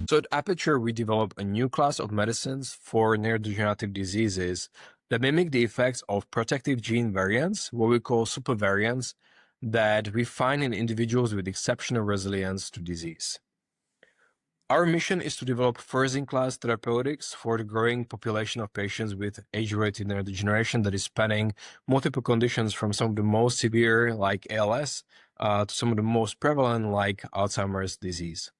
So at Aperture, we develop a new class of medicines for neurodegenerative diseases that mimic the effects of protective gene variants, what we call supervariants, that we find in individuals with exceptional resilience to disease. Our mission is to develop first-in-class therapeutics for the growing population of patients with age-related neurodegeneration that is spanning multiple conditions from some of the most severe, like ALS, to some of the most prevalent, like Alzheimer's disease.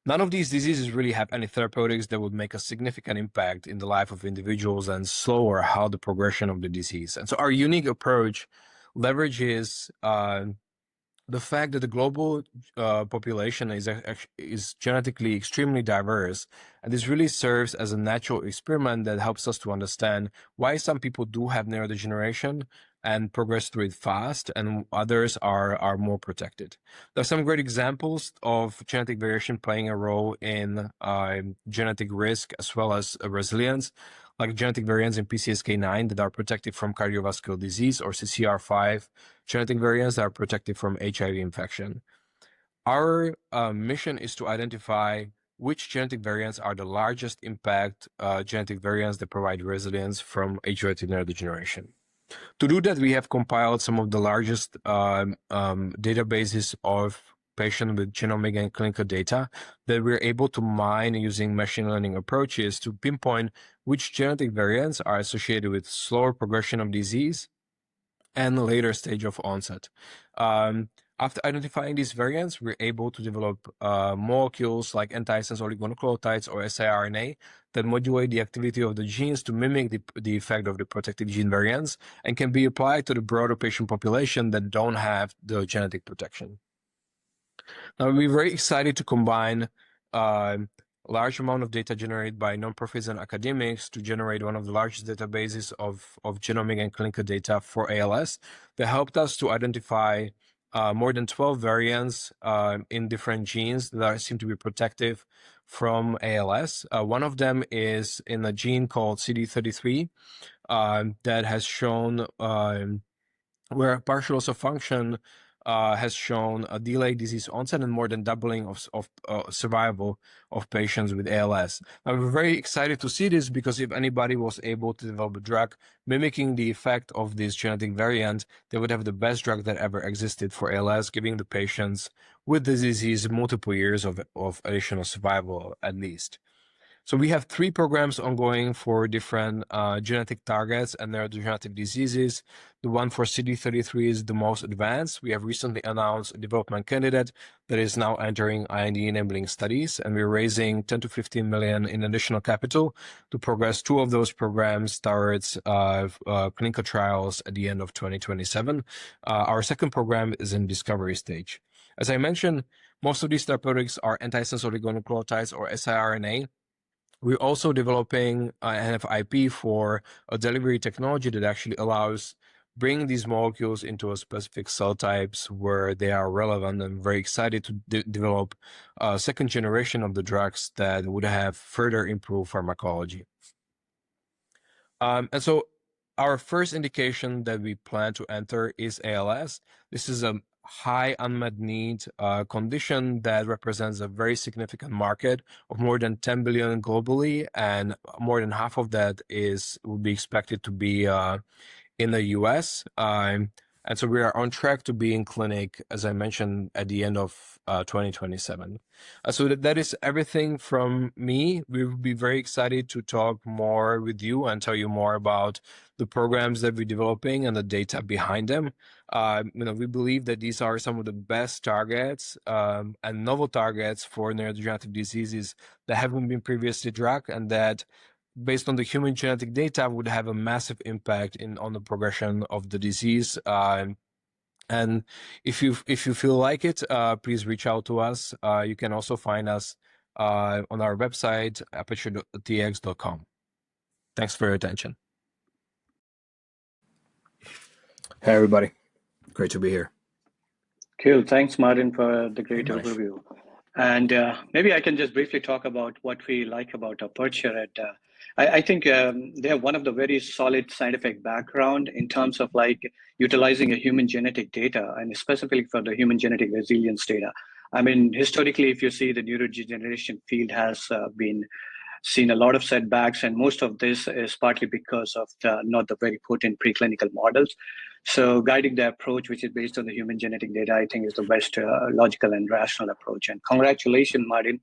None of these diseases really have any therapeutics that would make a significant impact in the life of individuals and slow or halt the progression of the disease. And so our unique approach leverages the fact that the global population is genetically extremely diverse, and this really serves as a natural experiment that helps us to understand why some people do have neurodegeneration and progress through it fast, and others are more protected. There are some great examples of genetic variation playing a role in genetic risk as well as resilience, like genetic variants in PCSK9 that are protected from cardiovascular disease, or CCR5 genetic variants that are protected from HIV infection. Our mission is to identify which genetic variants are the largest impact genetic variants that provide resilience from age-related neurodegeneration. To do that, we have compiled some of the largest databases of patients with genomic and clinical data that we're able to mine using machine learning approaches to pinpoint which genetic variants are associated with slower progression of disease and later stage of onset. After identifying these variants, we're able to develop molecules like antisense oligonucleotides or siRNA that modulate the activity of the genes to mimic the effect of the protective gene variants and can be applied to the broader patient population that don't have the genetic protection. Now, we're very excited to combine a large amount of data generated by nonprofits and academics to generate one of the largest databases of genomic and clinical data for ALS that helped us to identify more than 12 variants in different genes that seem to be protective from ALS. One of them is in a gene called CD33 that has shown where partial loss of function has shown a delayed disease onset and more than doubling of survival of patients with ALS. Now, we're very excited to see this because if anybody was able to develop a drug mimicking the effect of this genetic variant, they would have the best drug that ever existed for ALS, giving the patients with the disease multiple years of additional survival at least. So we have 3 programs ongoing for different genetic targets and neurodegenerative diseases. The one for CD33 is the most advanced. We have recently announced a development candidate that is now entering IND-enabling studies, and we're raising 10 to 15 million in additional capital to progress 2 of those programs towards clinical trials at the end of 2027. Our second program is in discovery stage. As I mentioned, most of these therapeutics are antisense oligonucleotides or siRNA. We're also developing and have IP for a delivery technology that actually allows bringing these molecules into a specific cell types where they are relevant. I'm very excited to develop a second generation of the drugs that would have further improved pharmacology. And so our first indication that we plan to enter is ALS. This is a high unmet need condition that represents a very significant market of more than 10 billion globally, and more than half of that would be expected to be in the US. And so we are on track to be in clinic, as I mentioned, at the end of 2027. So that is everything from me. We will be very excited to talk more with you and tell you more about the programs that we're developing and the data behind them. We believe that these are some of the best targets and novel targets for neurodegenerative diseases that haven't been previously drugged, and that based on the human genetic data would have a massive impact on the progression of the disease. And if you feel like it, please reach out to us. You can also find us on our website, aperture.tx.com. Thanks for your attention. Hey, everybody. Great to be here. Cool. Thanks, Martin, for the great overview. And maybe I can just briefly talk about what we like about Aperture. I think they have one of the very solid scientific background in terms of like utilizing a human genetic data, and specifically for the human genetic resilience data. I mean, historically, if you see the neurodegeneration field has been seen a lot of setbacks, and most of this is partly because of not the very potent preclinical models. So, guiding the approach, which is based on the human genetic data, I think is the best logical and rational approach. And congratulations, Martin,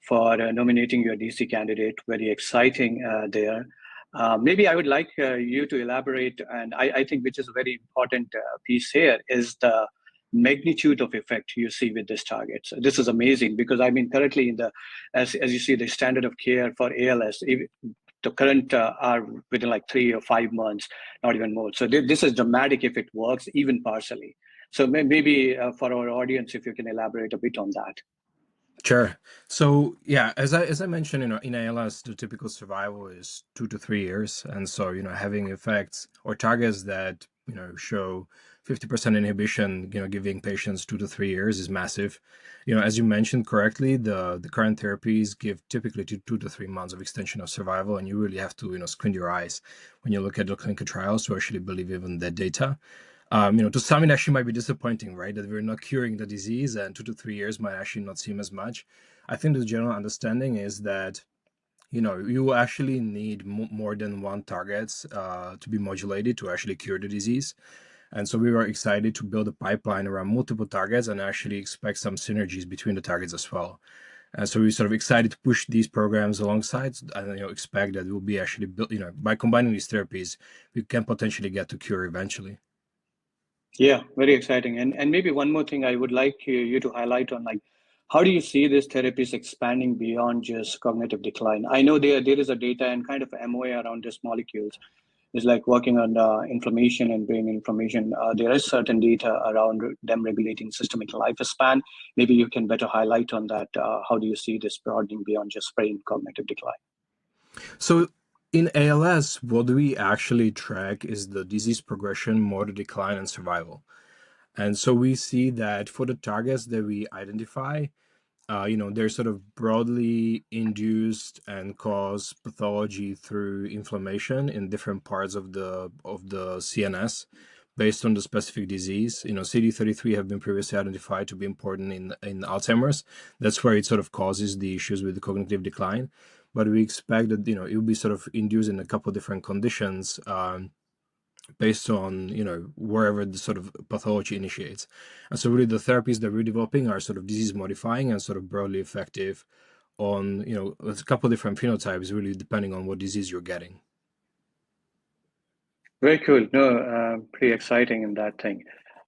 for nominating your DC candidate. Very exciting there. Maybe I would like you to elaborate, and I think which is a very important piece here is the magnitude of effect you see with this target. So this is amazing because I mean currently in the as you see the standard of care for ALS, the current are within like 3 or 5 months, not even more. So this is dramatic if it works even partially. So maybe for our audience, if you can elaborate a bit on that. Sure. So yeah, as I mentioned, in ALS, the typical survival is 2 to 3 years, and so having effects or targets that show 50% inhibition, giving patients 2 to 3 years is massive. As you mentioned correctly, the current therapies give typically 2 to 3 months of extension of survival, and you really have to squint your eyes when you look at the clinical trials to actually believe even that data. To some it actually might be disappointing, right? That we're not curing the disease, and 2 to 3 years might actually not seem as much. I think the general understanding is that you actually need more than one targets to be modulated to actually cure the disease. And so we were excited to build a pipeline around multiple targets and actually expect some synergies between the targets as well. And so we're sort of excited to push these programs alongside and expect that we'll be actually built, by combining these therapies, we can potentially get to cure eventually. Yeah, very exciting. And maybe one more thing I would like you to highlight on like how do you see this therapies expanding beyond just cognitive decline? I know there is a data and kind of MOA around these molecules. It's like working on inflammation and brain inflammation. There is certain data around them regulating systemic lifespan. Maybe you can better highlight on that. How do you see this broadening beyond just brain cognitive decline? So in ALS, what we actually track is the disease progression, motor decline, and survival. And so we see that for the targets that we identify, they're sort of broadly induced and cause pathology through inflammation in different parts of the CNS based on the specific disease. CD33 have been previously identified to be important in Alzheimer's. That's where it sort of causes the issues with the cognitive decline. But we expect that it will be sort of induced in a couple of different conditions. Based on wherever the sort of pathology initiates. And so really the therapies that we're developing are sort of disease modifying and sort of broadly effective on a couple of different phenotypes, really depending on what disease you're getting. Very cool. No, pretty exciting in that thing.